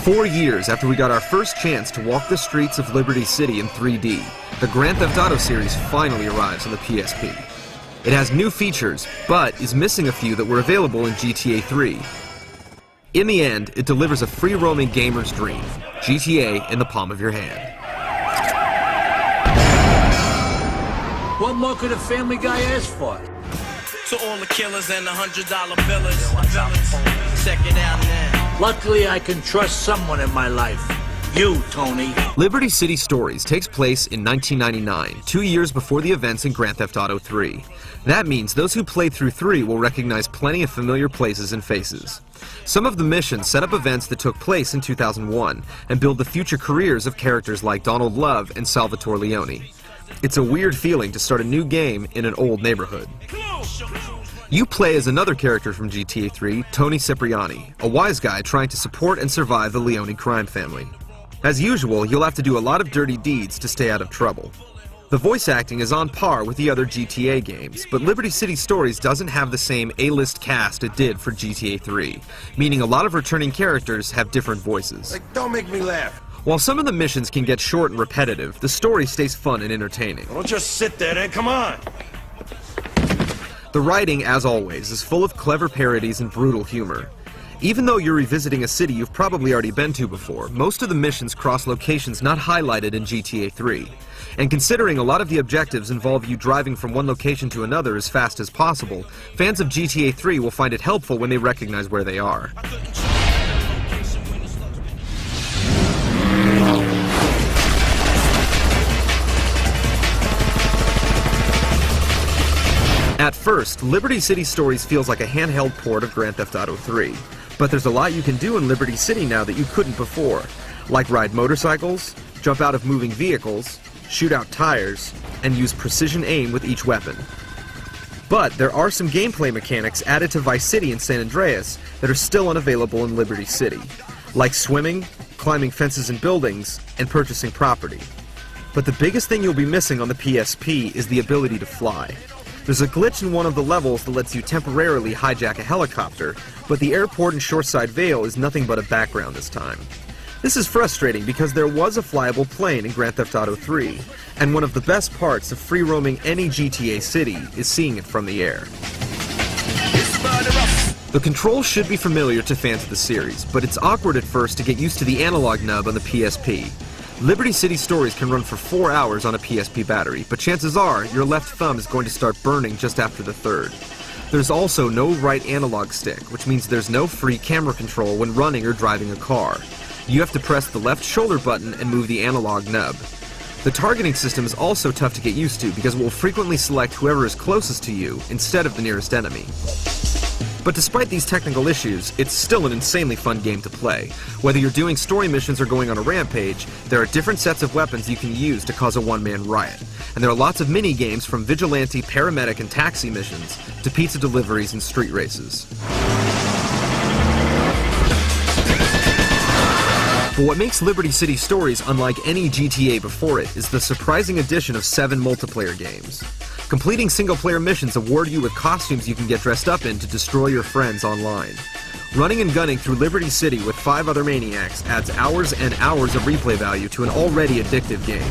4 years after we got our first chance to walk the streets of Liberty City in 3D, the Grand Theft Auto series finally arrives on the PSP. It has new features, but is missing a few that were available in GTA 3. In the end, it delivers a free-roaming gamer's dream, GTA in the palm of your hand. What more could a Family Guy ask for? To all the killers and the $100 billers, check it out now. Luckily, I can trust someone in my life. You, Tony. Liberty City Stories takes place in 1999, 2 years before the events in Grand Theft Auto 3. That means those who played through 3 will recognize plenty of familiar places and faces. Some of the missions set up events that took place in 2001 and build the future careers of characters like Donald Love and Salvatore Leone. It's a weird feeling to start a new game in an old neighborhood. You play as another character from GTA 3, Tony Cipriani, a wise guy trying to support and survive the Leone crime family. As usual, you'll have to do a lot of dirty deeds to stay out of trouble. The voice acting is on par with the other GTA games, but Liberty City Stories doesn't have the same A-list cast it did for GTA 3, meaning a lot of returning characters have different voices. Like, don't make me laugh. While some of the missions can get short and repetitive, the story stays fun and entertaining. Don't just sit there, then, come on! The writing, as always, is full of clever parodies and brutal humor. Even though you're revisiting a city you've probably already been to before, most of the missions cross locations not highlighted in GTA 3. And considering a lot of the objectives involve you driving from one location to another as fast as possible, fans of GTA 3 will find it helpful when they recognize where they are. At first, Liberty City Stories feels like a handheld port of Grand Theft Auto 3. But there's a lot you can do in Liberty City now that you couldn't before, like ride motorcycles, jump out of moving vehicles, shoot out tires, and use precision aim with each weapon. But there are some gameplay mechanics added to Vice City and San Andreas that are still unavailable in Liberty City, like swimming, climbing fences and buildings, and purchasing property. But the biggest thing you'll be missing on the PSP is the ability to fly. There's a glitch in one of the levels that lets you temporarily hijack a helicopter, but the airport in Shoreside Vale is nothing but a background this time. This is frustrating because there was a flyable plane in Grand Theft Auto 3, and one of the best parts of free-roaming any GTA city is seeing it from the air. The controls should be familiar to fans of the series, but it's awkward at first to get used to the analog nub on the PSP. Liberty City Stories can run for 4 hours on a PSP battery, but chances are your left thumb is going to start burning just after the third. There's also no right analog stick, which means there's no free camera control when running or driving a car. You have to press the left shoulder button and move the analog nub. The targeting system is also tough to get used to because it will frequently select whoever is closest to you instead of the nearest enemy. But despite these technical issues, it's still an insanely fun game to play. Whether you're doing story missions or going on a rampage, there are different sets of weapons you can use to cause a one-man riot. And there are lots of mini-games from vigilante, paramedic, and taxi missions to pizza deliveries and street races. But what makes Liberty City Stories unlike any GTA before it is the surprising addition of 7 multiplayer games. Completing single-player missions award you with costumes you can get dressed up in to destroy your friends online. Running and gunning through Liberty City with 5 other maniacs adds hours and hours of replay value to an already addictive game.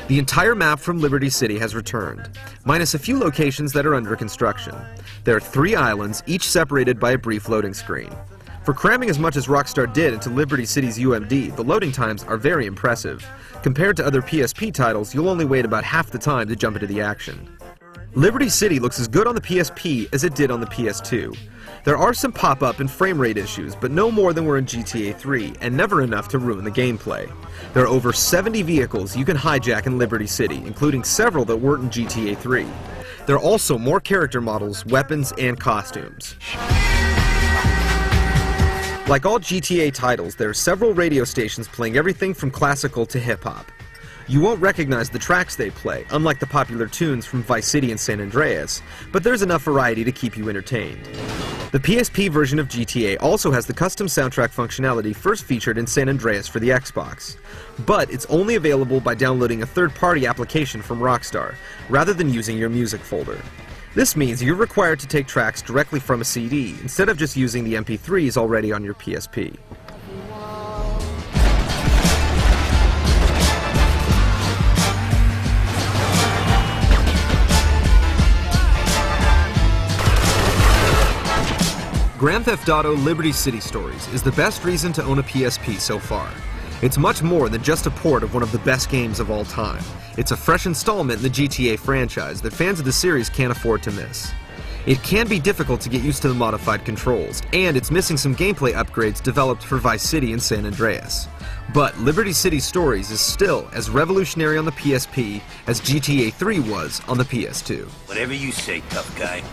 The entire map from Liberty City has returned, minus a few locations that are under construction. There are 3 islands, each separated by a brief loading screen. For cramming as much as Rockstar did into Liberty City's UMD, the loading times are very impressive. Compared to other PSP titles, you'll only wait about half the time to jump into the action. Liberty City looks as good on the PSP as it did on the PS2. There are some pop-up and frame rate issues, but no more than were in GTA 3, and never enough to ruin the gameplay. There are over 70 vehicles you can hijack in Liberty City, including several that weren't in GTA 3. There are also more character models, weapons, and costumes. Like all GTA titles, there are several radio stations playing everything from classical to hip-hop. You won't recognize the tracks they play, unlike the popular tunes from Vice City and San Andreas, but there's enough variety to keep you entertained. The PSP version of GTA also has the custom soundtrack functionality first featured in San Andreas for the Xbox, but it's only available by downloading a third-party application from Rockstar, rather than using your music folder. This means you're required to take tracks directly from a CD, instead of just using the MP3s already on your PSP. Grand Theft Auto Liberty City Stories is the best reason to own a PSP so far. It's much more than just a port of one of the best games of all time. It's a fresh installment in the GTA franchise that fans of the series can't afford to miss. It can be difficult to get used to the modified controls, and it's missing some gameplay upgrades developed for Vice City and San Andreas. But Liberty City Stories is still as revolutionary on the PSP as GTA 3 was on the PS2. Whatever you say, tough guy.